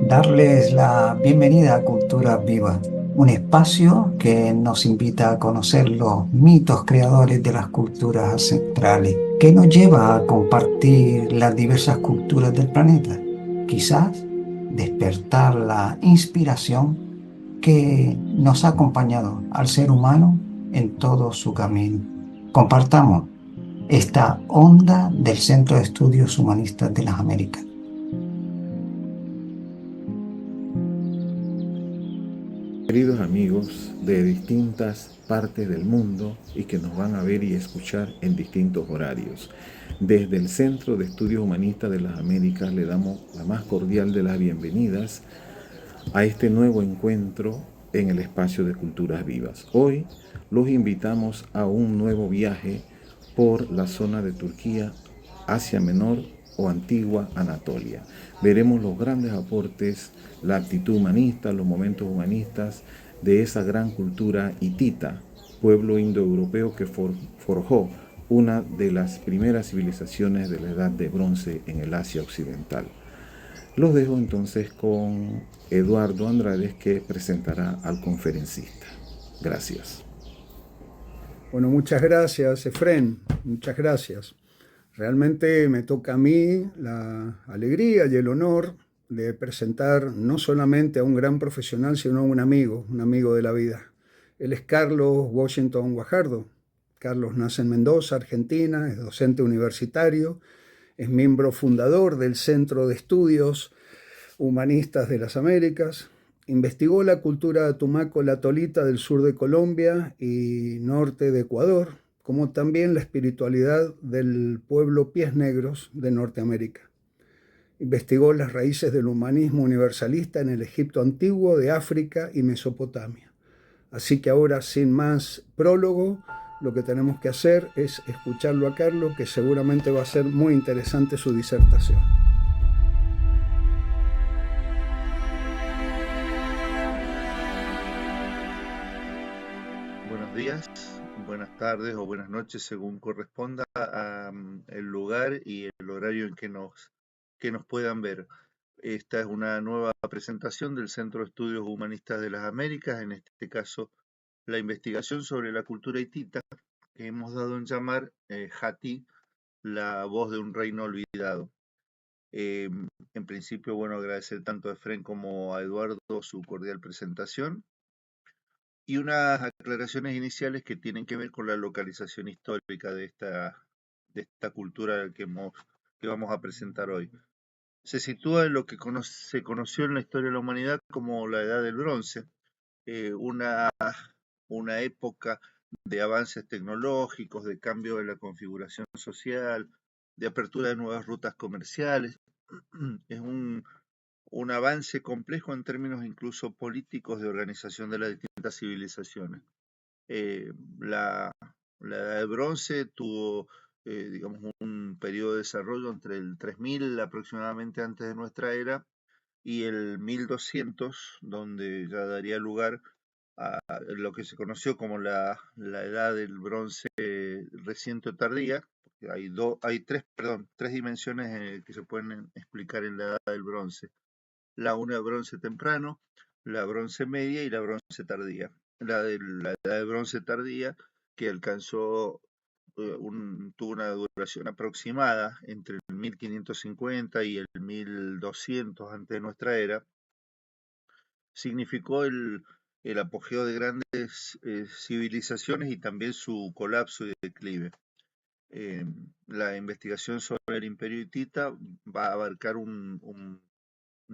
darles la bienvenida a Cultura Viva, un espacio que nos invita a conocer los mitos creadores de las culturas ancestrales, que nos lleva a compartir las diversas culturas del planeta. Quizás despertar la inspiración que nos ha acompañado al ser humano en todo su camino. Compartamos esta onda del Centro de Estudios Humanistas de las Américas. Queridos amigos de distintas partes del mundo y que nos van a ver y escuchar en distintos horarios. Desde el Centro de Estudios Humanistas de las Américas le damos la más cordial de las bienvenidas a este nuevo encuentro en el espacio de Culturas Vivas. Hoy los invitamos a un nuevo viaje por la zona de Turquía, Asia Menor o Antigua Anatolia. Veremos los grandes aportes, la actitud humanista, los momentos humanistas de esa gran cultura hitita, pueblo indoeuropeo que forjó una de las primeras civilizaciones de la Edad de Bronce en el Asia Occidental. Los dejo entonces con Eduardo Andrade, que presentará al conferencista. Gracias. Bueno, muchas gracias, Efrén, muchas gracias. Realmente me toca a mí la alegría y el honor de presentar no solamente a un gran profesional, sino a un amigo de la vida. Él es Carlos Washington Guajardo. Carlos nace en Mendoza, Argentina, es docente universitario, es miembro fundador del Centro de Estudios Humanistas de las Américas. Investigó la cultura tumaco-latolita del sur de Colombia y norte de Ecuador, como también la espiritualidad del pueblo Pies Negros de Norteamérica. Investigó las raíces del humanismo universalista en el Egipto antiguo, de África y Mesopotamia. Así que ahora, sin más prólogo, lo que tenemos que hacer es escucharlo a Carlos, que seguramente va a ser muy interesante su disertación. Buenos días, buenas tardes o buenas noches según corresponda el lugar y el horario en que nos puedan ver. Esta es una nueva presentación del Centro de Estudios Humanistas de las Américas, en este caso la investigación sobre la cultura hitita, que hemos dado en llamar Hati, la voz de un reino olvidado. En principio, bueno, agradecer tanto a Efren como a Eduardo su cordial presentación y unas aclaraciones iniciales que tienen que ver con la localización histórica de esta cultura que vamos a presentar hoy. Se sitúa en lo que se conoció en la historia de la humanidad como la Edad del Bronce, eh, una, una época de avances tecnológicos, de cambio de la configuración social, de apertura de nuevas rutas comerciales. Es un avance complejo en términos incluso políticos de organización de las distintas civilizaciones. Eh, la, la Edad de Bronce tuvo, digamos, un periodo de desarrollo entre el 3000 aproximadamente antes de nuestra era y el 1200, donde ya daría lugar a lo que se conoció como la Edad del Bronce reciente o tardía. Hay tres dimensiones que se pueden explicar en la Edad del Bronce. La una de bronce temprano, la bronce media y la bronce tardía. La edad de bronce tardía, que alcanzó, tuvo una duración aproximada entre el 1550 y el 1200 antes de nuestra era, significó el apogeo de grandes civilizaciones y también su colapso y declive. Eh, la investigación sobre el imperio hitita va a abarcar un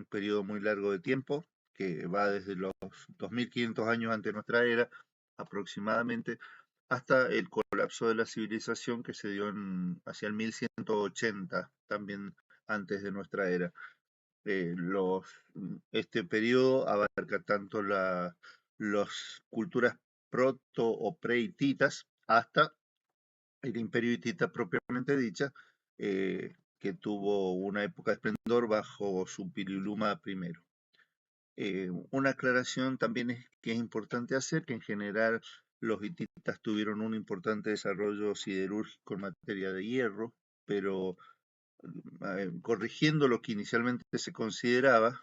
periodo muy largo de tiempo, que va desde los 2500 años antes de nuestra era aproximadamente, hasta el colapso de la civilización que se dio hacia el 1180, también antes de nuestra era. Este periodo abarca tanto las culturas proto o pre-hititas hasta el imperio hitita propiamente dicha, que tuvo una época de esplendor bajo su Piriluma primero. Una aclaración también es que es importante hacer que en general los hititas tuvieron un importante desarrollo siderúrgico en materia de hierro, pero corrigiendo lo que inicialmente se consideraba,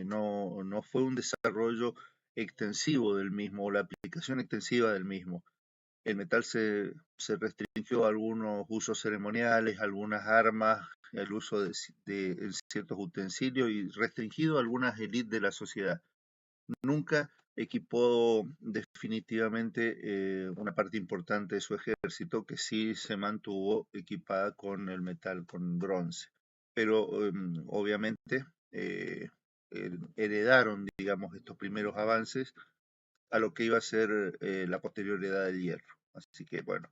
no fue un desarrollo extensivo del mismo o la aplicación extensiva del mismo. El metal se restringió a algunos usos ceremoniales, algunas armas, el uso de ciertos utensilios y restringido a algunas élites de la sociedad. Nunca equipó definitivamente una parte importante de su ejército que sí se mantuvo equipada con el metal, con bronce. Pero obviamente heredaron, digamos, estos primeros avances a lo que iba a ser la posterior edad del hierro. Así que bueno,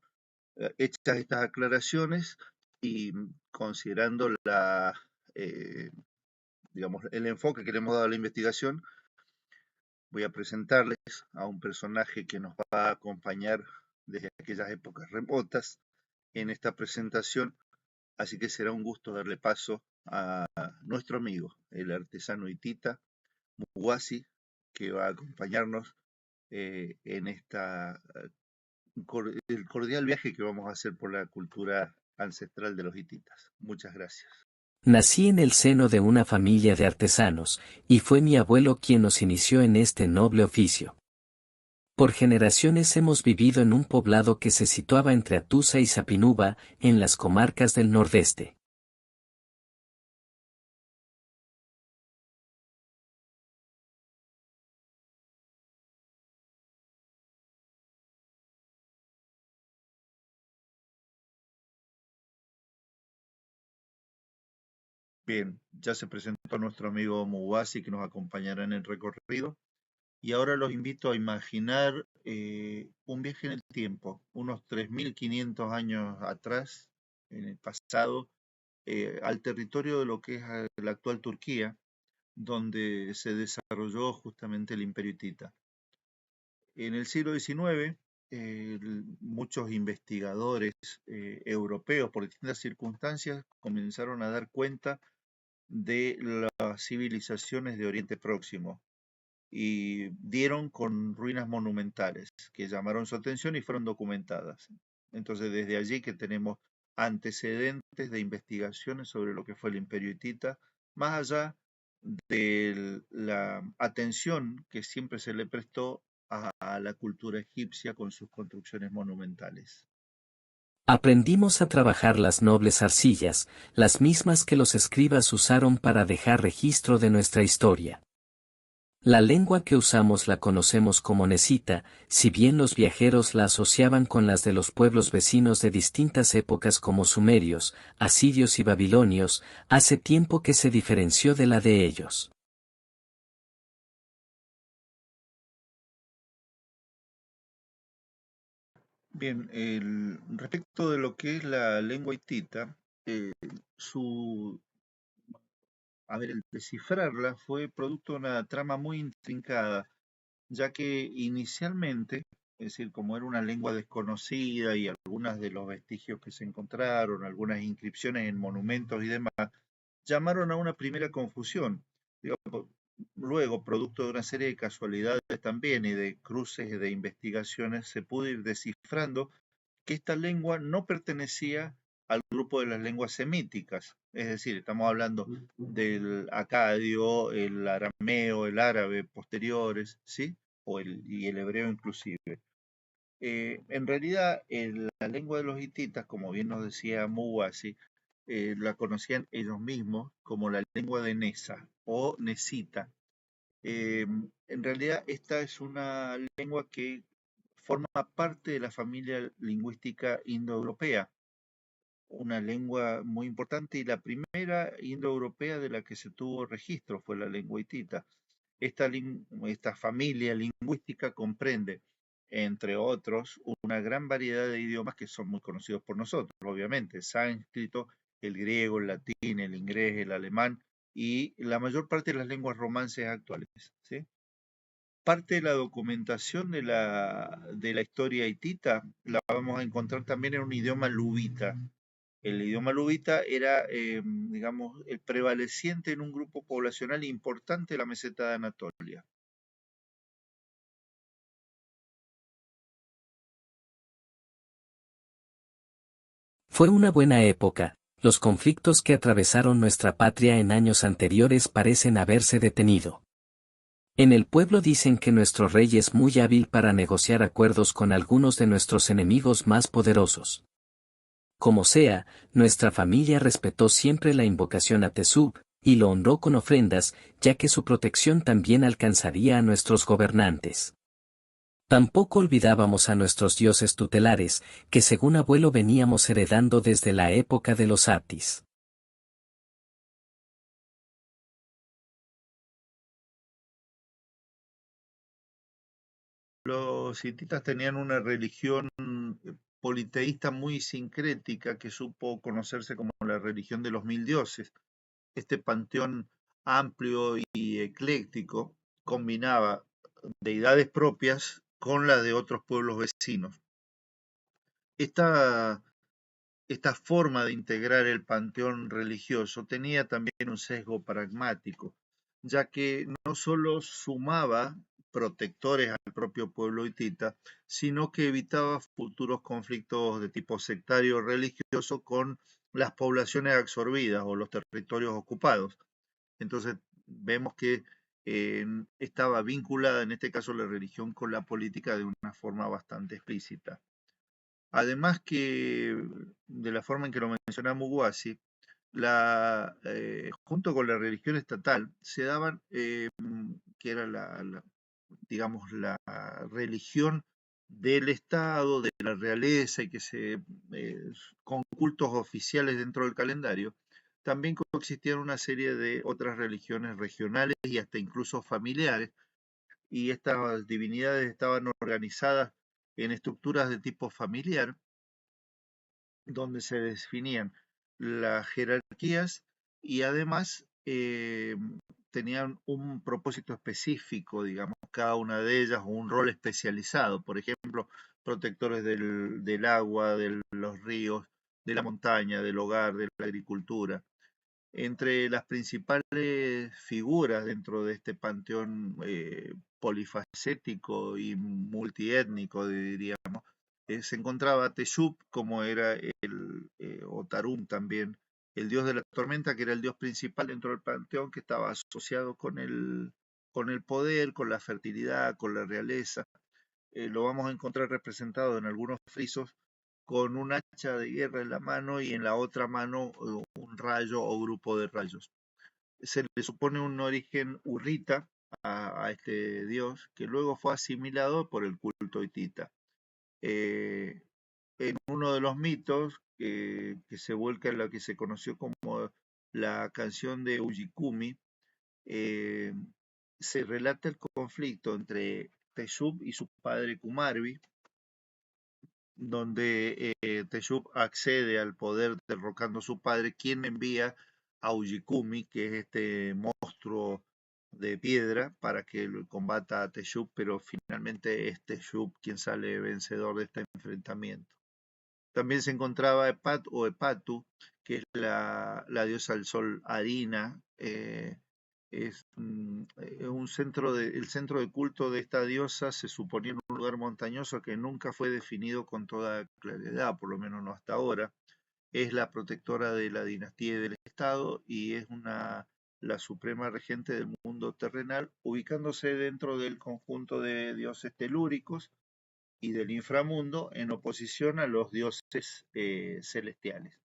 hechas estas aclaraciones y considerando digamos, el enfoque que le hemos dado a la investigación, voy a presentarles a un personaje que nos va a acompañar desde aquellas épocas remotas en esta presentación, así que será un gusto darle paso a nuestro amigo, el artesano hitita Muwasi, que va a acompañarnos en el cordial viaje que vamos a hacer por la cultura ancestral de los hititas. Muchas gracias. Nací en el seno de una familia de artesanos, y fue mi abuelo quien nos inició en este noble oficio. Por generaciones hemos vivido en un poblado que se situaba entre Atusa y Sapinúa, en las comarcas del Nordeste. Bien, ya se presentó nuestro amigo Muwasi que nos acompañará en el recorrido. Y ahora los invito a imaginar un viaje en el tiempo, unos 3.500 años atrás, en el pasado, al territorio de lo que es la actual Turquía, donde se desarrolló justamente el Imperio Hitita. En el siglo XIX, muchos investigadores europeos, por distintas circunstancias, comenzaron a dar cuenta de las civilizaciones de Oriente Próximo y dieron con ruinas monumentales que llamaron su atención y fueron documentadas. Entonces, desde allí que tenemos antecedentes de investigaciones sobre lo que fue el Imperio Hitita, más allá de la atención que siempre se le prestó a la cultura egipcia con sus construcciones monumentales. Aprendimos a trabajar las nobles arcillas, las mismas que los escribas usaron para dejar registro de nuestra historia. La lengua que usamos la conocemos como nesita, si bien los viajeros la asociaban con las de los pueblos vecinos de distintas épocas como sumerios, asirios y babilonios, hace tiempo que se diferenció de la de ellos. Bien, respecto de lo que es la lengua hitita, eh, su el descifrarla fue producto de una trama muy intrincada, ya que inicialmente, es decir, como era una lengua desconocida y algunos de los vestigios que se encontraron, algunas inscripciones en monumentos y demás, llamaron a una primera confusión. Luego, producto de una serie de casualidades también y de cruces de investigaciones, se pudo ir descifrando que esta lengua no pertenecía al grupo de las lenguas semíticas, es decir, estamos hablando del acadio, el arameo, el árabe posteriores, ¿sí? Y el hebreo inclusive. En realidad, la lengua de los hititas, como bien nos decía Muwasi, la conocían ellos mismos como la lengua de Nesa o Nesita. En realidad, esta es una lengua que forma parte de la familia lingüística indoeuropea, una lengua muy importante y la primera indoeuropea de la que se tuvo registro fue la lengua hitita. Esta familia lingüística comprende, entre otros, una gran variedad de idiomas que son muy conocidos por nosotros, obviamente, sánscrito, el griego, el latín, el inglés, el alemán y la mayor parte de las lenguas romances actuales, ¿sí? Parte de la documentación de la historia hitita la vamos a encontrar también en un idioma luvita. El idioma luvita era, digamos, el prevaleciente en un grupo poblacional importante de la meseta de Anatolia. Fue una buena época, Los conflictos que atravesaron nuestra patria en años anteriores parecen haberse detenido. En el pueblo dicen que nuestro rey es muy hábil para negociar acuerdos con algunos de nuestros enemigos más poderosos. Como sea, nuestra familia respetó siempre la invocación a Teshub, y lo honró con ofrendas, ya que su protección también alcanzaría a nuestros gobernantes. Tampoco olvidábamos a nuestros dioses tutelares, que según abuelo veníamos heredando desde la época de los Atis. Los hititas tenían una religión politeísta muy sincrética que supo conocerse como la religión de los mil dioses. Este panteón amplio y ecléctico combinaba deidades propias con las de otros pueblos vecinos. Esta, esta forma de integrar el panteón religioso tenía también un sesgo pragmático, ya que no solo sumaba protectores al propio pueblo hitita, sino que evitaba futuros conflictos de tipo sectario religioso con las poblaciones absorbidas o los territorios ocupados. Entonces vemos que estaba vinculada en este caso la religión con la política de una forma bastante explícita. Además que de la forma en que lo menciona Muguasi, junto con la religión estatal se daban, que era digamos, la religión del Estado, de la realeza y con cultos oficiales dentro del calendario, también coexistían una serie de otras religiones regionales y hasta incluso familiares, y estas divinidades estaban organizadas en estructuras de tipo familiar, donde se definían las jerarquías y además tenían un propósito específico, digamos, cada una de ellas, o un rol especializado. Por ejemplo, protectores del agua, de los ríos, de la montaña, del hogar, de la agricultura. Entre las principales figuras dentro de este panteón polifacético y multiétnico, diríamos, se encontraba Teshub, como era o Tarum también, el dios de la tormenta, que era el dios principal dentro del panteón, que estaba asociado con el poder, con la fertilidad, con la realeza. Lo vamos a encontrar representado en algunos frisos con un hacha de guerra en la mano y en la otra mano un rayo o grupo de rayos. Se le supone un origen urrita a este dios, que luego fue asimilado por el culto hitita. Eh, en uno de los mitos que se vuelca en lo que se conoció como la canción de Ujikumi, eh, se relata el conflicto entre Teshub y su padre Kumarbi, donde Teshub accede al poder derrocando a su padre, quien envía a Ujikumi, que es este monstruo de piedra, para que combata a Teshub, pero finalmente es Teshub quien sale vencedor de este enfrentamiento. También se encontraba Epat o Epatu, que es la diosa del sol Arina. Es el centro de culto de esta diosa se suponía en un lugar montañoso que nunca fue definido con toda claridad, por lo menos no hasta ahora. Es la protectora de la dinastía y del Estado y es la suprema regente del mundo terrenal, ubicándose dentro del conjunto de dioses telúricos y del inframundo en oposición a los dioses celestiales.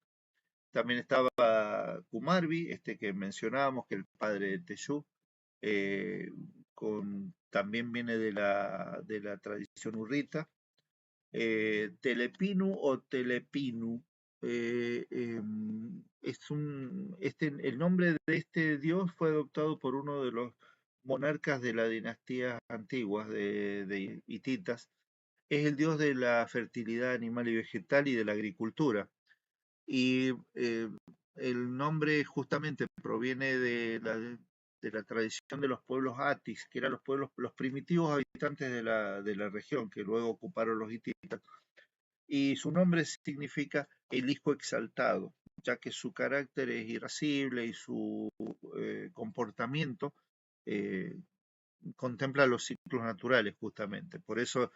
También estaba Kumarbi, este que mencionábamos, que es el padre de Teshub, eh, también viene de la tradición urrita. Telepinu o Telepinu el nombre de este dios fue adoptado por uno de los monarcas de la dinastía antiguas de hititas. Es el dios de la fertilidad animal y vegetal y de la agricultura. Y el nombre justamente proviene de la tradición de los pueblos Atis, que eran los primitivos habitantes de la región, que luego ocuparon los hititas. Y su nombre significa el hijo exaltado, ya que su carácter es irascible y su comportamiento eh, contempla los ciclos naturales justamente. Por eso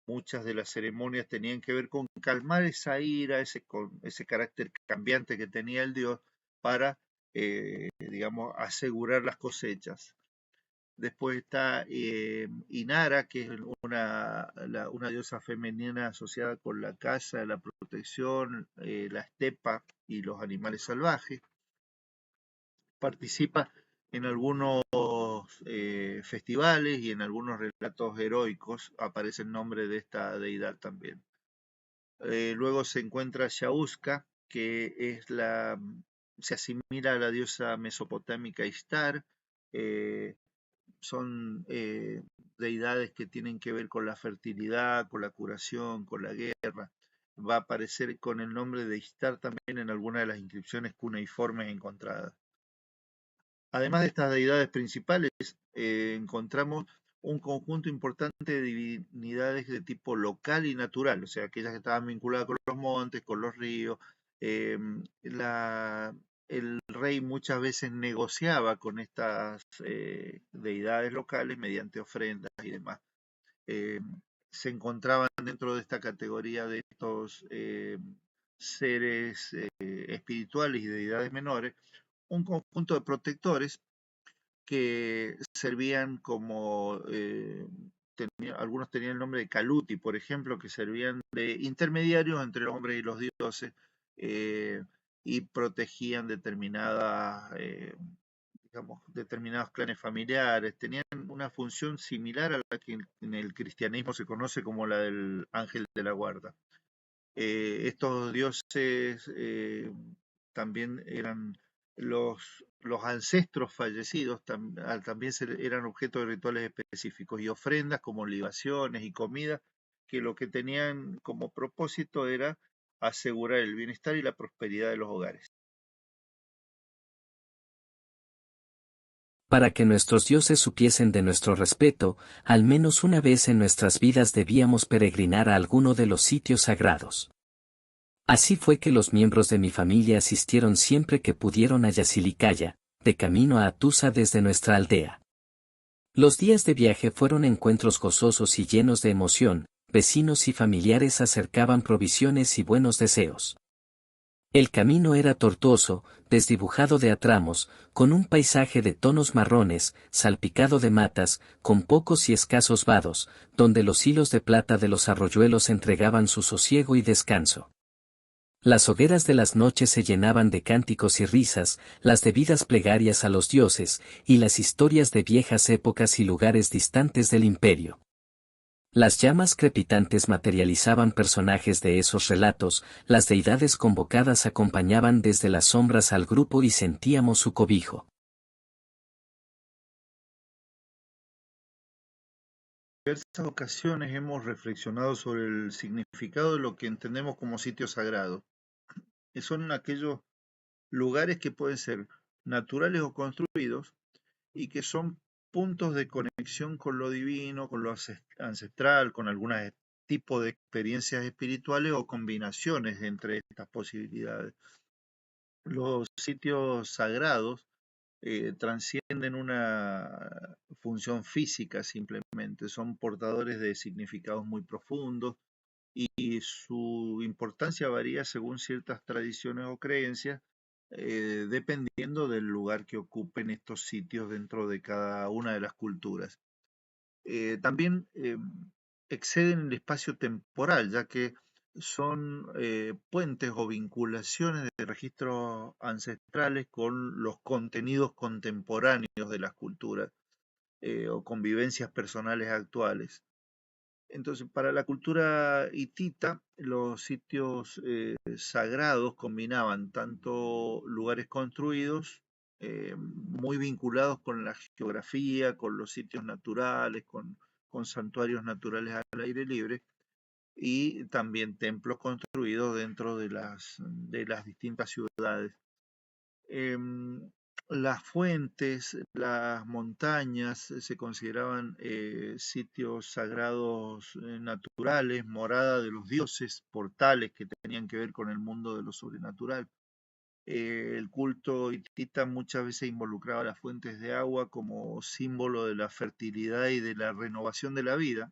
muchas de las ceremonias tenían que ver con calmar esa ira, con ese carácter cambiante que tenía el dios para, digamos, asegurar las cosechas. Después está Inara, que es una diosa femenina asociada con la caza, la protección, la estepa y los animales salvajes. Participa en algunos festivales y en algunos relatos heroicos aparece el nombre de esta deidad también. Luego se encuentra Shauska, que se asimila a la diosa mesopotámica Ishtar. Son deidades que tienen que ver con la fertilidad, con la curación, con la guerra. Va a aparecer con el nombre de Ishtar también en algunas de las inscripciones cuneiformes encontradas. Además de estas deidades principales, encontramos un conjunto importante de divinidades de tipo local y natural, o sea, aquellas que estaban vinculadas con los montes, con los ríos. Eh, el rey muchas veces negociaba con estas deidades locales mediante ofrendas y demás. Eh, Se encontraban dentro de esta categoría de estos seres espirituales y deidades menores un conjunto de protectores que servían como, algunos tenían el nombre de Caluti, por ejemplo, que servían de intermediarios entre los hombres y los dioses eh, y protegían digamos, determinados clanes familiares. Tenían una función similar a la que en el cristianismo se conoce como la del ángel de la guarda. Estos dioses también eran los ancestros fallecidos, también eran objeto de rituales específicos y ofrendas como libaciones y comida, que lo que tenían como propósito era asegurar el bienestar y la prosperidad de los hogares. Para que nuestros dioses supiesen de nuestro respeto, al menos una vez en nuestras vidas debíamos peregrinar a alguno de los sitios sagrados. Así fue que los miembros de mi familia asistieron siempre que pudieron a Yasilicaya, de camino a Atusa desde nuestra aldea. Los días de viaje fueron encuentros gozosos y llenos de emoción, vecinos y familiares acercaban provisiones y buenos deseos. El camino era tortuoso, desdibujado de a tramos, con un paisaje de tonos marrones, salpicado de matas, con pocos y escasos vados, donde los hilos de plata de los arroyuelos entregaban su sosiego y descanso. Las hogueras de las noches se llenaban de cánticos y risas, las debidas plegarias a los dioses, y las historias de viejas épocas y lugares distantes del imperio. Las llamas crepitantes materializaban personajes de esos relatos, las deidades convocadas acompañaban desde las sombras al grupo y sentíamos su cobijo. En diversas ocasiones hemos reflexionado sobre el significado de lo que entendemos como sitio sagrado. Son aquellos lugares que pueden ser naturales o construidos y que son puntos de conexión con lo divino, con lo ancestral, con algún tipo de experiencias espirituales o combinaciones entre estas posibilidades. Los sitios sagrados transcienden una función física simplemente, son portadores de significados muy profundos y su importancia varía según ciertas tradiciones o creencias, dependiendo del lugar que ocupen estos sitios dentro de cada una de las culturas. También exceden el espacio temporal, ya que son puentes o vinculaciones de registros ancestrales con los contenidos contemporáneos de las culturas o convivencias personales actuales. Entonces, para la cultura hitita, los sitios sagrados combinaban tanto lugares construidos, muy vinculados con la geografía, con los sitios naturales, con santuarios naturales al aire libre, y también templos construidos dentro de las distintas ciudades. Em, las fuentes, las montañas se consideraban sitios sagrados naturales, morada de los dioses, portales que tenían que ver con el mundo de lo sobrenatural. El culto hitita muchas veces involucraba las fuentes de agua como símbolo de la fertilidad y de la renovación de la vida.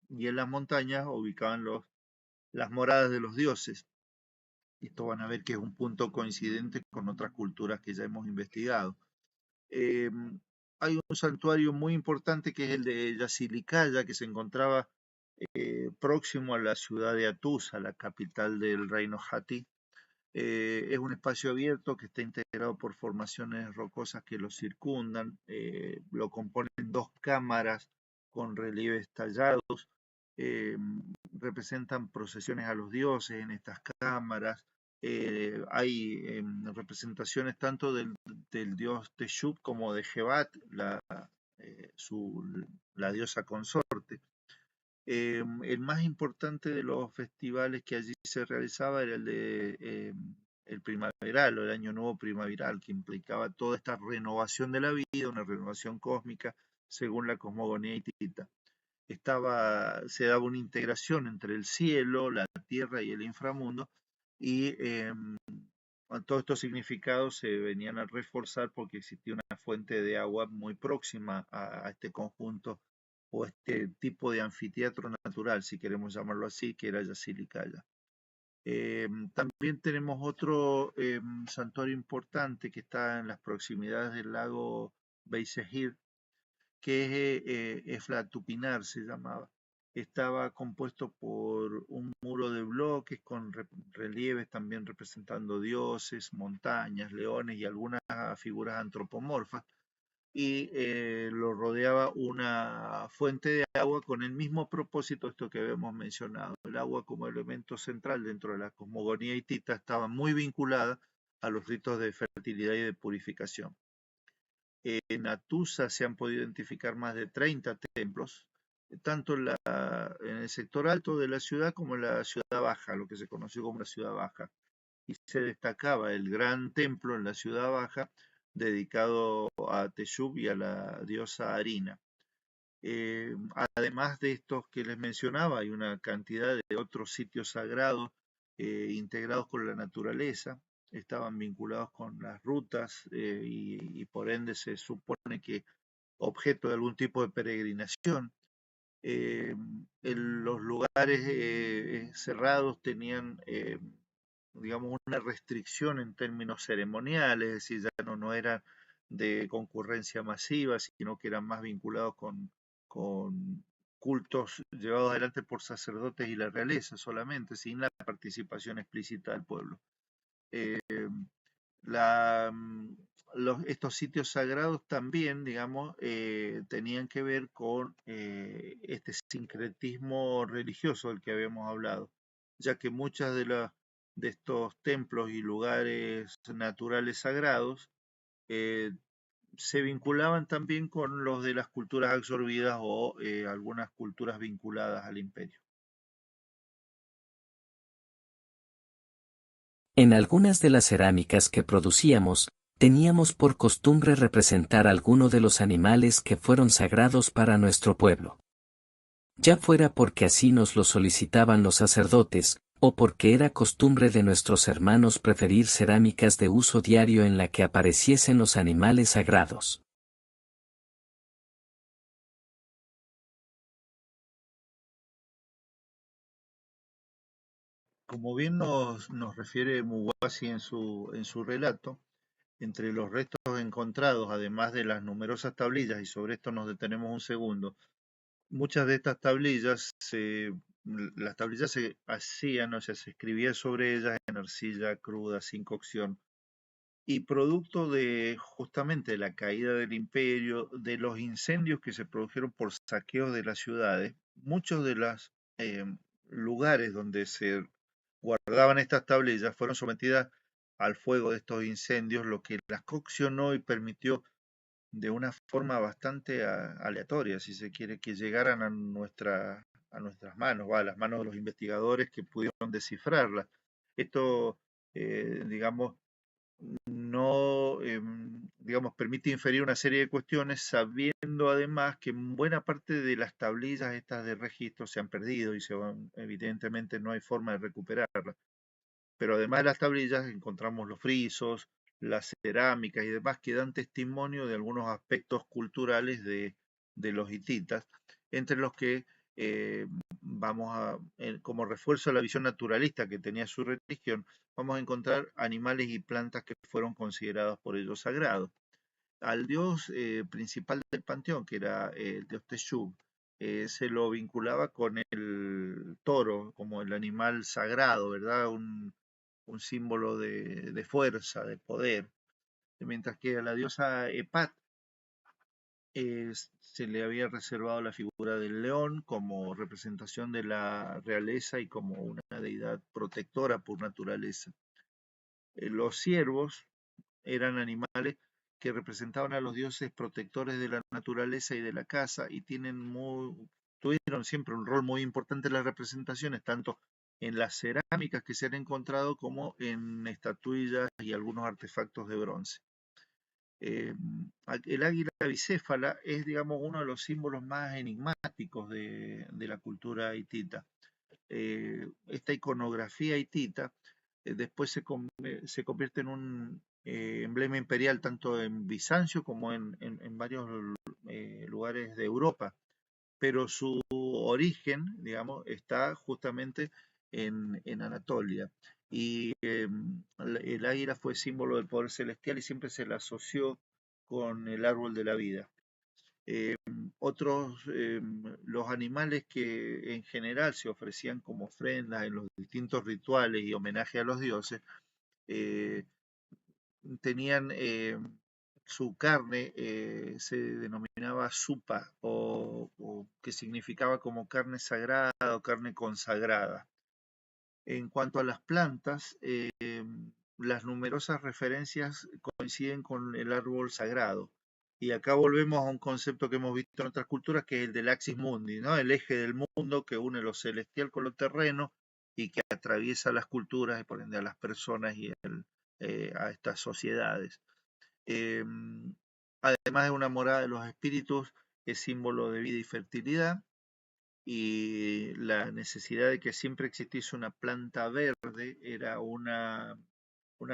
y en las montañas ubicaban las moradas de los dioses. Esto van a ver que es un punto coincidente con otras culturas que ya hemos investigado. Eh, Hay un santuario muy importante que es el de Yasilicaya, que se encontraba próximo a la ciudad de Atusa, la capital del reino Hatti. Es un espacio abierto que está integrado por formaciones rocosas que lo circundan. Lo componen dos cámaras con relieves tallados. eh, Representan procesiones a los dioses en estas cámaras. Hay representaciones tanto del dios Teshub como de Hebat, eh, su- la diosa consorte. El más importante de los festivales que allí se realizaba era el primaveral o el Año Nuevo Primaveral, que implicaba toda esta renovación de la vida, una renovación cósmica según la cosmogonía hitita. Se daba una integración entre el cielo, la tierra y el inframundo, y todos estos significados se venían a reforzar porque existía una fuente de agua muy próxima a este conjunto o este tipo de anfiteatro natural, si queremos llamarlo así, que era Yasilicaya. También tenemos otro santuario importante que está en las proximidades del lago Beisehir, que es Eflatupinar, se llamaba. Estaba compuesto por un muro de bloques con relieves también representando dioses, montañas, leones y algunas figuras antropomorfas, y lo rodeaba una fuente de agua con el mismo propósito, esto que habíamos mencionado. El agua como elemento central dentro de la cosmogonía hitita estaba muy vinculada a los ritos de fertilidad y de purificación. En Atusa se han podido identificar más de 30 templos, tanto en el sector alto de la ciudad como en la ciudad baja, lo que se conoció como la ciudad baja. Y se destacaba el gran templo en la ciudad baja dedicado a Teshub y a la diosa Harina. Además de estos que les mencionaba, hay una cantidad de otros sitios sagrados integrados con la naturaleza, estaban vinculados con las rutas y por ende se supone que objeto de algún tipo de peregrinación. Los lugares cerrados tenían, digamos, una restricción en términos ceremoniales, es decir, ya no eran de concurrencia masiva, sino que eran más vinculados con cultos llevados adelante por sacerdotes y la realeza solamente, sin la participación explícita del pueblo. Eh, la, mm, Estos sitios sagrados también, digamos, tenían que ver con este sincretismo religioso del que habíamos hablado, ya que muchas de estos templos y lugares naturales sagrados eh, se vinculaban también con los de las culturas absorbidas o algunas culturas vinculadas al imperio. En algunas de las cerámicas que producíamos, teníamos por costumbre representar alguno de los animales que fueron sagrados para nuestro pueblo. Ya fuera porque así nos lo solicitaban los sacerdotes, o porque era costumbre de nuestros hermanos preferir cerámicas de uso diario en la que apareciesen los animales sagrados. Como bien nos refiere Muwasi en su relato, entre los restos encontrados, además de las numerosas tablillas, y sobre esto nos detenemos un segundo, muchas de estas las tablillas se hacían, o sea, se escribía sobre ellas en arcilla cruda, sin cocción, y producto de justamente la caída del imperio, de los incendios que se produjeron por saqueos de las ciudades, muchos de los lugares donde se guardaban estas tablillas fueron sometidas al fuego de estos incendios, lo que las coccionó y permitió de una forma bastante aleatoria, si se quiere, que llegaran a nuestras manos, a las manos de los investigadores que pudieron descifrarlas. Esto, digamos, no, digamos, permite inferir una serie de cuestiones, sabiendo además que buena parte de las tablillas estas de registro se han perdido y evidentemente no hay forma de recuperarlas. Pero además de las tablillas encontramos los frisos, las cerámicas y demás que dan testimonio de algunos aspectos culturales de los hititas, entre los que como refuerzo a la visión naturalista que tenía su religión, vamos a encontrar animales y plantas que fueron considerados por ellos sagrados. Al dios principal del panteón, que era el dios Teshub, se lo vinculaba con el toro como el animal sagrado, ¿verdad? Un símbolo de fuerza, de poder. Mientras que a la diosa Epat se le había reservado la figura del león como representación de la realeza y como una deidad protectora por naturaleza. Los ciervos eran animales que representaban a los dioses protectores de la naturaleza y de la casa y tuvieron siempre un rol muy importante en las representaciones, tanto en las cerámicas que se han encontrado como en estatuillas y algunos artefactos de bronce. El águila bicéfala es, digamos, uno de los símbolos más enigmáticos de la cultura hitita. Esta iconografía hitita después se convierte en un emblema imperial tanto en Bizancio como en varios lugares de Europa, pero su origen, digamos, está justamente en Anatolia. Y el águila fue símbolo del poder celestial y siempre se la asoció con el árbol de la vida. Los animales que en general se ofrecían como ofrendas en los distintos rituales y homenaje a los dioses, eh, tenían su carne, se denominaba supa, o que significaba como carne sagrada o carne consagrada. En cuanto a las plantas, las numerosas referencias coinciden con el árbol sagrado. Y acá volvemos a un concepto que hemos visto en otras culturas, que es el del axis mundi, ¿no? El eje del mundo que une lo celestial con lo terreno y que atraviesa las culturas y por ende a las personas y a estas sociedades. Eh, Además de una morada de los espíritus, es símbolo de vida y fertilidad, y la necesidad de que siempre existiese una planta verde era una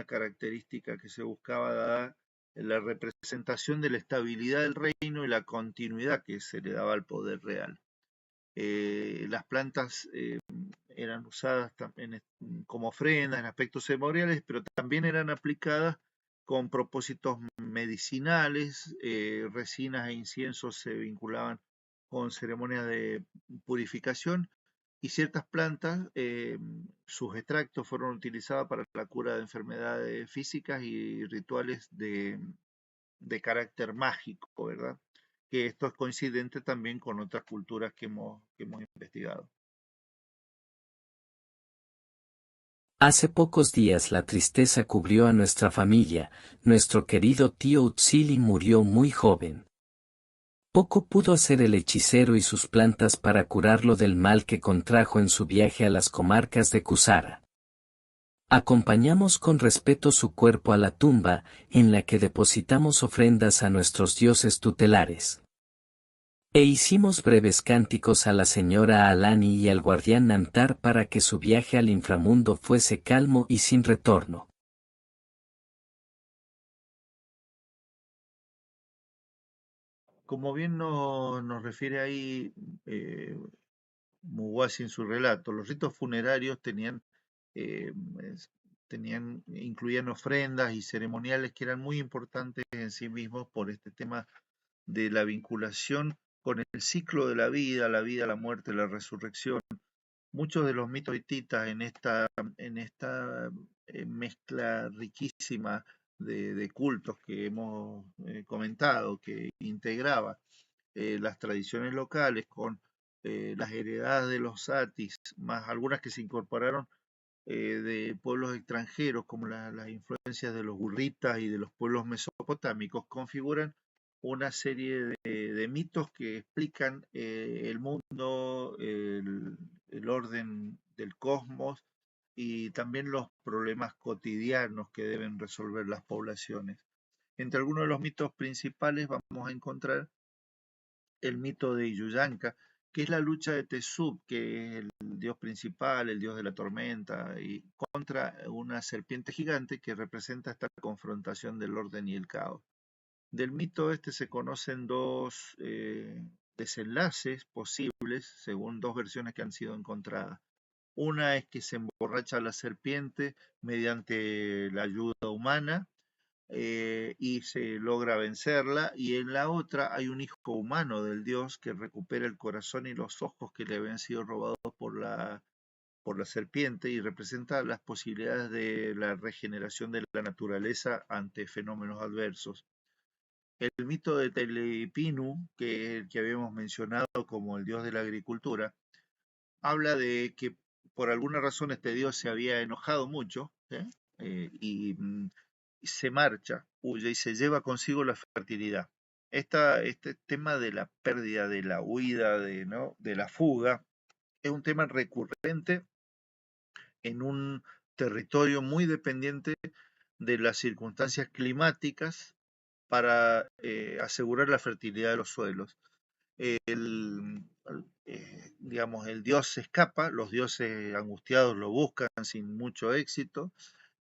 característica que se buscaba dar en la representación de la estabilidad del reino y la continuidad que se le daba al poder real. Las plantas eran usadas también como ofrendas en aspectos ceremoniales, pero también eran aplicadas con propósitos medicinales. Resinas e inciensos se vinculaban con ceremonias de purificación y ciertas plantas, sus extractos fueron utilizados para la cura de enfermedades físicas y rituales de carácter mágico, ¿verdad? Que esto es coincidente también con otras culturas que hemos investigado. Hace pocos días la tristeza cubrió a nuestra familia, nuestro querido tío Utsili murió muy joven. Poco pudo hacer el hechicero y sus plantas para curarlo del mal que contrajo en su viaje a las comarcas de Kusara. Acompañamos con respeto su cuerpo a la tumba, en la que depositamos ofrendas a nuestros dioses tutelares. E hicimos breves cánticos a la señora Alani y al guardián Nantar para que su viaje al inframundo fuese calmo y sin retorno. Como bien nos refiere ahí Muwasi en su relato, los ritos funerarios eh, incluían ofrendas y ceremoniales que eran muy importantes en sí mismos por este tema de la vinculación con el ciclo de la vida, la muerte, la resurrección. Muchos de los mitos hititas en esta mezcla riquísima de cultos que hemos comentado, que integraba las tradiciones locales con las heredadas de los satis, más algunas que se incorporaron de pueblos extranjeros, como las influencias de los burritas y de los pueblos mesopotámicos, configuran una serie de mitos que explican el mundo, el orden del cosmos y también los problemas cotidianos que deben resolver las poblaciones. Entre algunos de los mitos principales vamos a encontrar el mito de Yuyanka, que es la lucha de Teshub, que es el dios principal, el dios de la tormenta, y contra una serpiente gigante que representa esta confrontación del orden y el caos. Del mito este se conocen desenlaces posibles según dos versiones que han sido encontradas. Una es que se emborracha la serpiente mediante la ayuda humana y se logra vencerla, y en la otra hay un hijo humano del dios que recupera el corazón y los ojos que le habían sido robados por la serpiente y representa las posibilidades de la regeneración de la naturaleza ante fenómenos adversos. El mito de Telepinu, que es el que habíamos mencionado como el dios de la agricultura, habla de que por alguna razón este dios se había enojado mucho, ¿eh? Y se marcha, huye y se lleva consigo la fertilidad. Este tema de la pérdida, de la huida, ¿no? de la fuga, es un tema recurrente en un territorio muy dependiente de las circunstancias climáticas para asegurar la fertilidad de los suelos. Digamos, el dios se escapa, los dioses angustiados lo buscan sin mucho éxito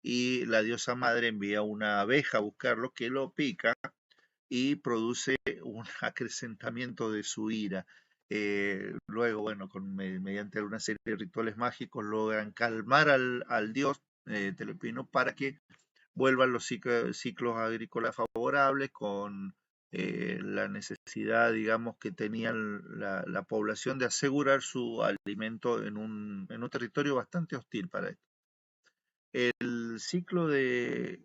y la diosa madre envía una abeja a buscarlo que lo pica y produce un acrecentamiento de su ira. Luego, bueno, mediante una serie de rituales mágicos logran calmar al dios Telepino para que vuelvan los ciclos agrícolas favorables con la necesidad, digamos, que tenía la población de asegurar su alimento en un territorio bastante hostil para esto. El ciclo de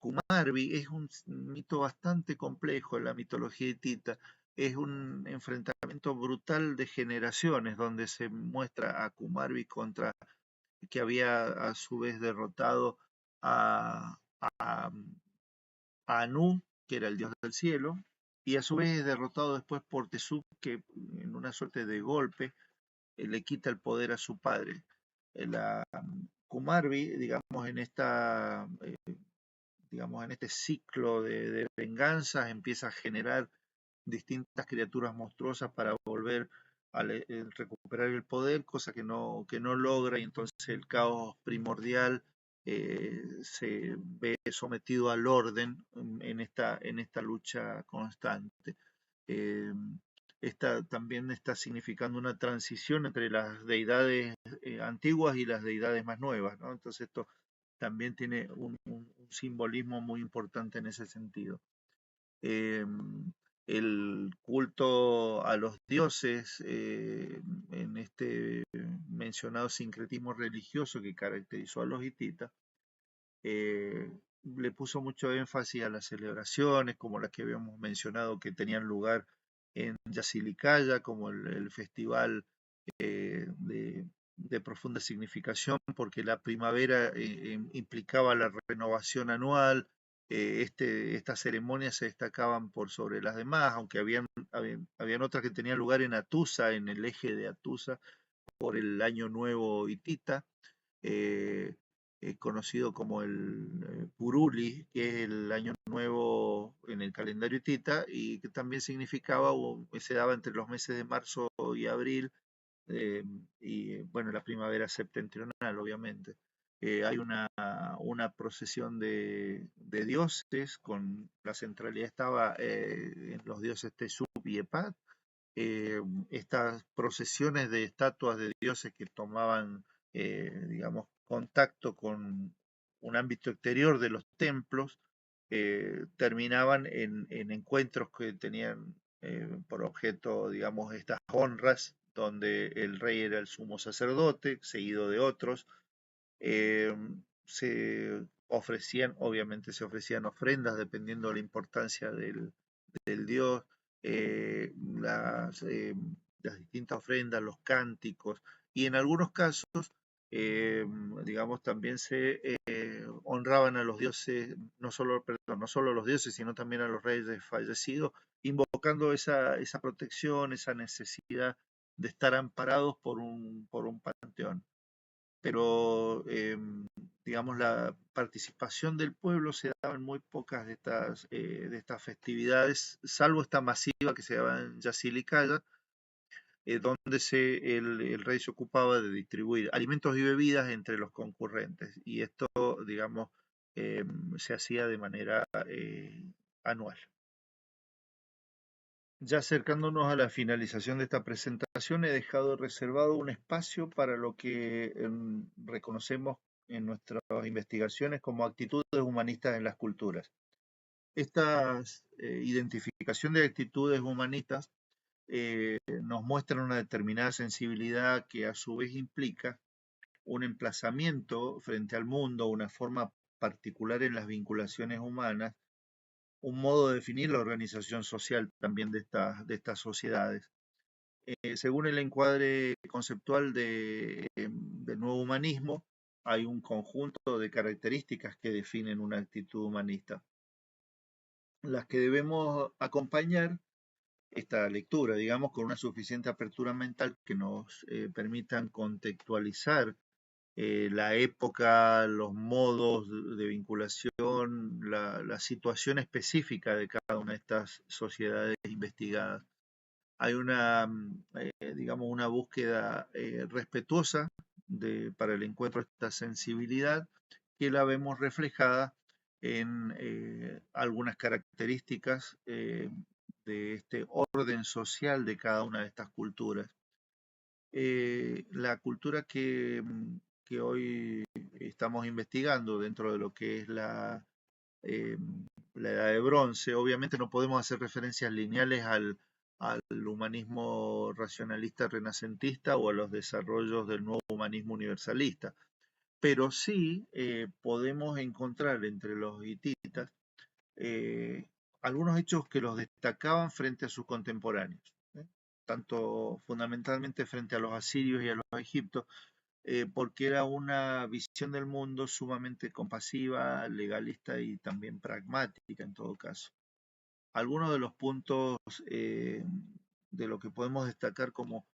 Kumarbi es un mito bastante complejo en la mitología hitita. Es un enfrentamiento brutal de generaciones donde se muestra a Kumarbi contra que había a su vez derrotado a, a, a Anu, que era el dios del cielo, y a su vez es derrotado después por Tesub, que en una suerte de golpe le quita el poder a su padre. La Kumarbi, digamos, en este ciclo de venganzas, empieza a generar distintas criaturas monstruosas para volver a recuperar el poder, cosa que no logra, y entonces el caos primordial se ve sometido al orden en esta lucha constante. Eh, Esta también está significando una transición entre las deidades antiguas y las deidades más nuevas, ¿no? Entonces esto también tiene un simbolismo muy importante en ese sentido. Eh, el culto a los dioses en este mencionado sincretismo religioso que caracterizó a los hititas, eh, le puso mucho énfasis a las celebraciones, como las que habíamos mencionado que tenían lugar en Yasilicaya, como el festival de profunda significación, porque la primavera implicaba la renovación anual. Estas ceremonias se destacaban por sobre las demás, aunque habían otras que tenían lugar en Atusa, en el eje de Atusa, por el Año Nuevo hitita. eh, Conocido como el Puruli, que es el año nuevo en el calendario hitita, y que también significaba, o se daba entre los meses de marzo y abril, y bueno, la primavera septentrional, obviamente. Hay una procesión de dioses, con la centralidad estaba en los dioses Tesub y Epat. Estas procesiones de estatuas de dioses que tomaban, digamos, contacto con un ámbito exterior de los templos, terminaban en encuentros que tenían por objeto, digamos, estas honras, donde el rey era el sumo sacerdote, seguido de otros. Eh, Obviamente se ofrecían ofrendas dependiendo de la importancia del dios, eh, las, eh, las distintas ofrendas, los cánticos, y en algunos casos, eh, digamos, también se honraban a los dioses, no solo a los dioses, sino también a los reyes fallecidos, invocando esa protección, esa necesidad de estar amparados por un panteón. Pero digamos, la participación del pueblo se daba en muy pocas de estas festividades, salvo esta masiva que se daba en Yasilicaya, donde el rey se ocupaba de distribuir alimentos y bebidas entre los concurrentes. Y esto, digamos, se hacía de manera anual. Ya acercándonos a la finalización de esta presentación, he dejado reservado un espacio para lo que reconocemos en nuestras investigaciones como actitudes humanistas en las culturas. Esta identificación de actitudes humanistas nos muestran una determinada sensibilidad que a su vez implica un emplazamiento frente al mundo, una forma particular en las vinculaciones humanas, un modo de definir la organización social también de estas sociedades. Según el encuadre conceptual del nuevo humanismo, hay un conjunto de características que definen una actitud humanista, las que debemos acompañar esta lectura, digamos, con una suficiente apertura mental que nos permitan contextualizar la época, los modos de vinculación, la situación específica de cada una de estas sociedades investigadas. Hay una, digamos, una búsqueda respetuosa para el encuentro de esta sensibilidad que la vemos reflejada en algunas características de este orden social de cada una de estas culturas. La cultura que hoy estamos investigando dentro de lo que es eh, la edad de bronce, obviamente no podemos hacer referencias lineales al humanismo racionalista renacentista o a los desarrollos del nuevo humanismo universalista, pero sí podemos encontrar entre los hititas eh, algunos hechos que los destacaban frente a sus contemporáneos, ¿eh? Tanto fundamentalmente frente a los asirios y a los egipcios, porque era una visión del mundo sumamente compasiva, legalista y también pragmática en todo caso. Algunos de los puntos eh, de lo que podemos destacar como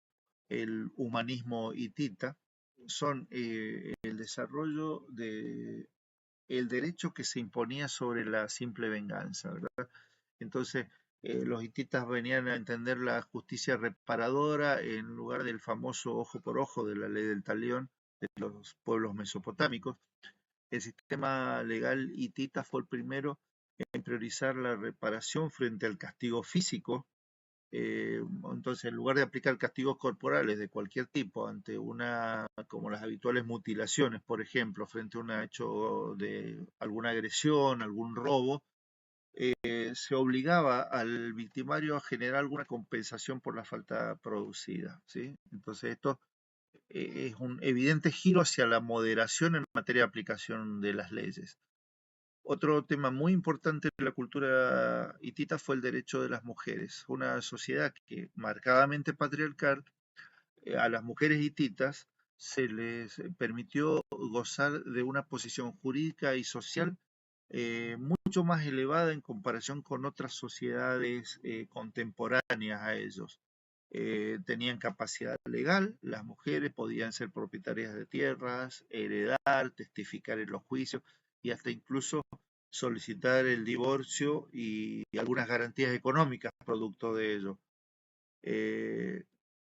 el humanismo hitita son el desarrollo de el derecho que se imponía sobre la simple venganza, ¿verdad? Entonces, los hititas venían a entender la justicia reparadora en lugar del famoso ojo por ojo de la ley del talión de los pueblos mesopotámicos. El sistema legal hitita fue el primero en priorizar la reparación frente al castigo físico. Entonces, en lugar de aplicar castigos corporales de cualquier tipo ante como las habituales mutilaciones, por ejemplo, frente a un hecho de alguna agresión, algún robo, se obligaba al victimario a generar alguna compensación por la falta producida, ¿sí? Entonces, esto es un evidente giro hacia la moderación en materia de aplicación de las leyes. Otro tema muy importante de la cultura hitita fue el derecho de las mujeres. Una sociedad que marcadamente patriarcal, a las mujeres hititas se les permitió gozar de una posición jurídica y social mucho más elevada en comparación con otras sociedades contemporáneas a ellos. Tenían capacidad legal, las mujeres podían ser propietarias de tierras, heredar, testificar en los juicios y hasta incluso solicitar el divorcio y algunas garantías económicas producto de ello. Eh,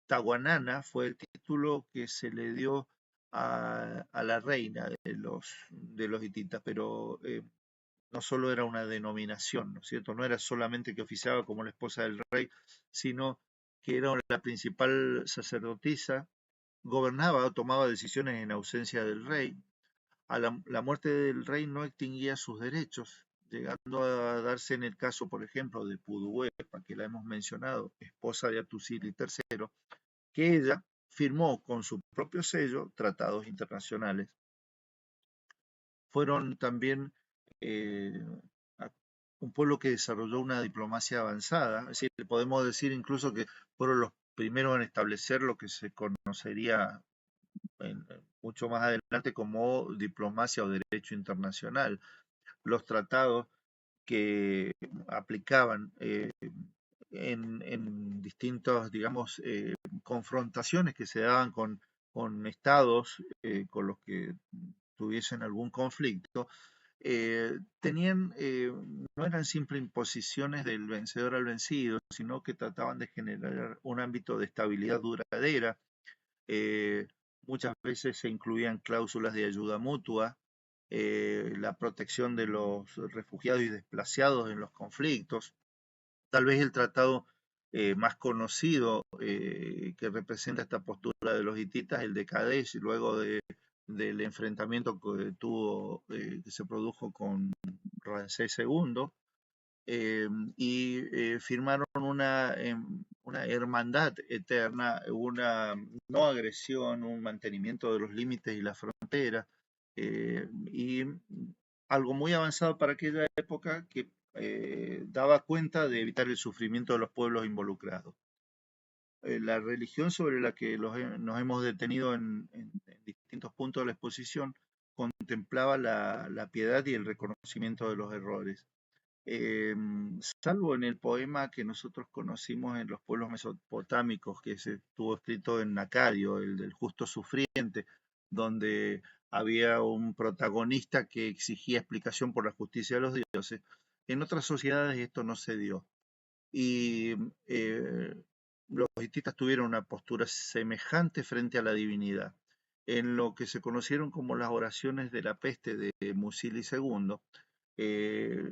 Tawanana fue el título que se le dio a la reina de los hititas, pero no solo era una denominación, ¿no es cierto? No era solamente que oficiaba como la esposa del rey, sino que era la principal sacerdotisa, gobernaba o tomaba decisiones en ausencia del rey. La muerte del rey no extinguía sus derechos, llegando a darse en el caso, por ejemplo, de Puduhuepa, que la hemos mencionado, esposa de Atusili III, que ella firmó con su propio sello tratados internacionales. Fueron también eh, un pueblo que desarrolló una diplomacia avanzada, es decir, podemos decir incluso que fueron los primeros en establecer lo que se conocería mucho más adelante como diplomacia o derecho internacional. Los tratados que aplicaban en distintas, digamos, confrontaciones que se daban con estados con los que tuviesen algún conflicto, no eran simples imposiciones del vencedor al vencido, sino que trataban de generar un ámbito de estabilidad duradera. Eh, Muchas veces se incluían cláusulas de ayuda mutua, la protección de los refugiados y desplazados en los conflictos. Tal vez el tratado más conocido que representa esta postura de los hititas, el de Kadesh, luego del enfrentamiento que que se produjo con Ramsés II, y firmaron una hermandad eterna, una no agresión, un mantenimiento de los límites y la frontera, y algo muy avanzado para aquella época que daba cuenta de evitar el sufrimiento de los pueblos involucrados. La religión sobre la que nos hemos detenido en distintos puntos de la exposición contemplaba la piedad y el reconocimiento de los errores. Salvo en el poema que nosotros conocimos en los pueblos mesopotámicos, que se estuvo escrito en Acadio, el del justo sufriente, donde había un protagonista que exigía explicación por la justicia de los dioses. En otras sociedades esto no se dio. Y los hititas tuvieron una postura semejante frente a la divinidad. En lo que se conocieron como las oraciones de la peste de Musili II,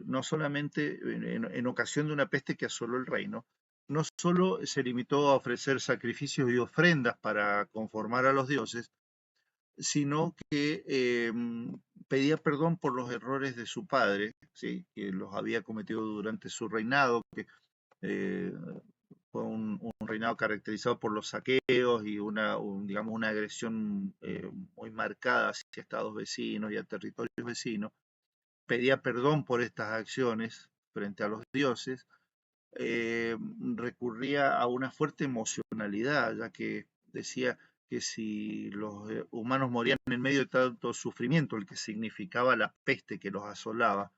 no solamente en ocasión de una peste que asoló el reino, no solo se limitó a ofrecer sacrificios y ofrendas para conformar a los dioses, sino que pedía perdón por los errores de su padre, ¿sí?, que los había cometido durante su reinado, que fue un reinado caracterizado por los saqueos y digamos, una agresión muy marcada hacia estados vecinos y a territorios vecinos. Pedía perdón por estas acciones frente a los dioses, recurría a una fuerte emocionalidad, ya que decía que si los humanos morían en medio de tanto sufrimiento, el que significaba la peste que los asolaba,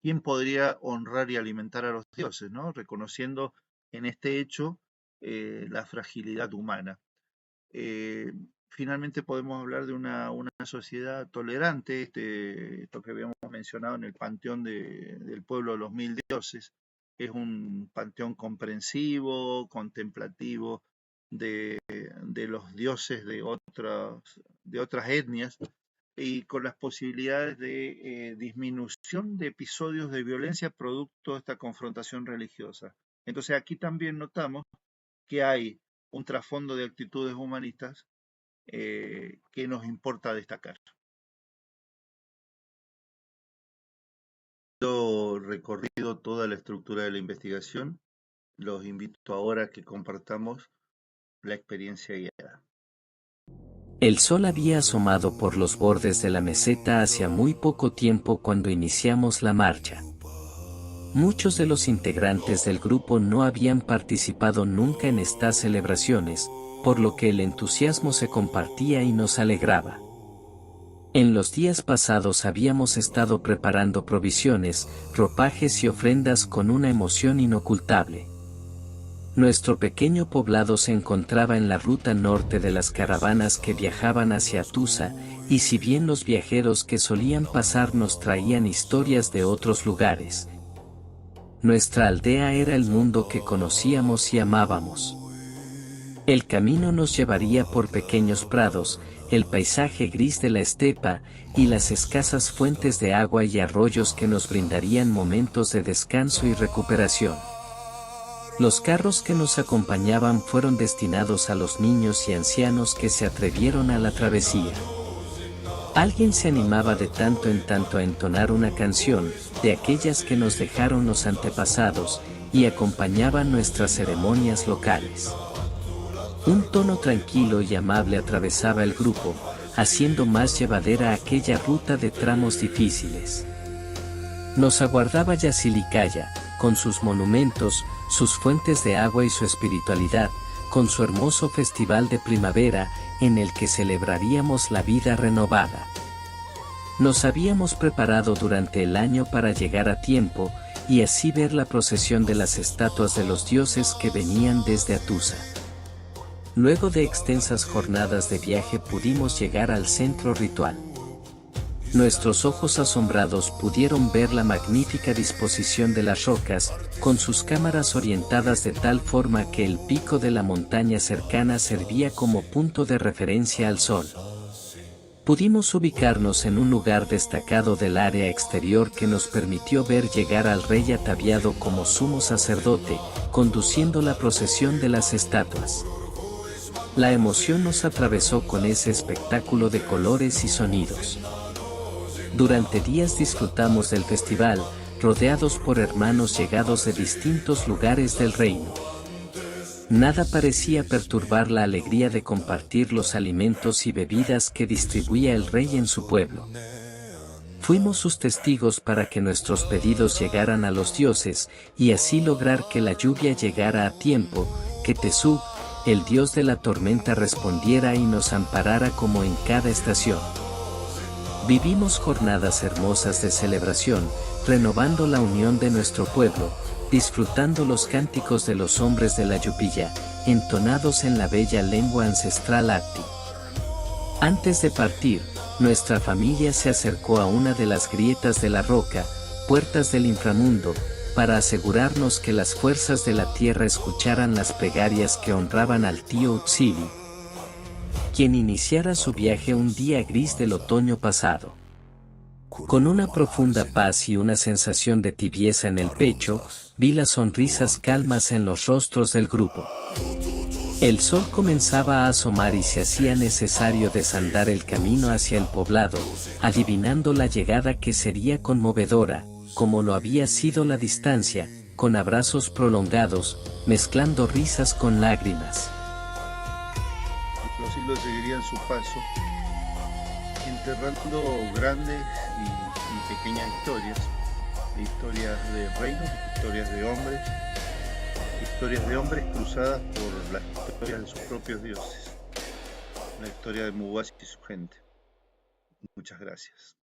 ¿quién podría honrar y alimentar a los dioses, ¿no?, reconociendo en este hecho la fragilidad humana? Finalmente podemos hablar de una sociedad tolerante, esto que habíamos mencionado en el panteón del pueblo de los 1000 dioses. Es un panteón comprensivo, contemplativo de los dioses de otras etnias, y con las posibilidades de disminución de episodios de violencia producto de esta confrontación religiosa. Entonces aquí también notamos que hay un trasfondo de actitudes humanistas que nos importa destacar. Recorrido toda la estructura de la investigación, los invito ahora a que compartamos la experiencia guiada. El sol había asomado por los bordes de la meseta hacía muy poco tiempo cuando iniciamos la marcha. Muchos de los integrantes del grupo no habían participado nunca en estas celebraciones, por lo que el entusiasmo se compartía y nos alegraba. En los días pasados habíamos estado preparando provisiones, ropajes y ofrendas con una emoción inocultable. Nuestro pequeño poblado se encontraba en la ruta norte de las caravanas que viajaban hacia Tusa, y si bien los viajeros que solían pasar nos traían historias de otros lugares, nuestra aldea era el mundo que conocíamos y amábamos. El camino nos llevaría por pequeños prados, el paisaje gris de la estepa, y las escasas fuentes de agua y arroyos que nos brindarían momentos de descanso y recuperación. Los carros que nos acompañaban fueron destinados a los niños y ancianos que se atrevieron a la travesía. Alguien se animaba de tanto en tanto a entonar una canción, de aquellas que nos dejaron los antepasados, y acompañaban nuestras ceremonias locales. Un tono tranquilo y amable atravesaba el grupo, haciendo más llevadera aquella ruta de tramos difíciles. Nos aguardaba Yasilicaya, con sus monumentos, sus fuentes de agua y su espiritualidad, con su hermoso festival de primavera, en el que celebraríamos la vida renovada. Nos habíamos preparado durante el año para llegar a tiempo, y así ver la procesión de las estatuas de los dioses que venían desde Atusa. Luego de extensas jornadas de viaje pudimos llegar al centro ritual. Nuestros ojos asombrados pudieron ver la magnífica disposición de las rocas, con sus cámaras orientadas de tal forma que el pico de la montaña cercana servía como punto de referencia al sol. Pudimos ubicarnos en un lugar destacado del área exterior que nos permitió ver llegar al rey ataviado como sumo sacerdote, conduciendo la procesión de las estatuas. La emoción nos atravesó con ese espectáculo de colores y sonidos. Durante días disfrutamos del festival, rodeados por hermanos llegados de distintos lugares del reino. Nada parecía perturbar la alegría de compartir los alimentos y bebidas que distribuía el rey en su pueblo. Fuimos sus testigos para que nuestros pedidos llegaran a los dioses, y así lograr que la lluvia llegara a tiempo, que Tesú, el dios de la tormenta, respondiera y nos amparara como en cada estación. Vivimos jornadas hermosas de celebración, renovando la unión de nuestro pueblo, disfrutando los cánticos de los hombres de la Yupilla, entonados en la bella lengua ancestral Ati. Antes de partir, nuestra familia se acercó a una de las grietas de la roca, puertas del inframundo, para asegurarnos que las fuerzas de la tierra escucharan las plegarias que honraban al tío Utsiri, quien iniciara su viaje un día gris del otoño pasado. Con una profunda paz y una sensación de tibieza en el pecho, vi las sonrisas calmas en los rostros del grupo. El sol comenzaba a asomar y se hacía necesario desandar el camino hacia el poblado, adivinando la llegada que sería conmovedora, como lo había sido la distancia, con abrazos prolongados, mezclando risas con lágrimas. Los siglos seguirían su paso, enterrando grandes y pequeñas historias de reinos, historias de hombres cruzadas por las historias de sus propios dioses, la historia de Mubasi y su gente. Muchas gracias.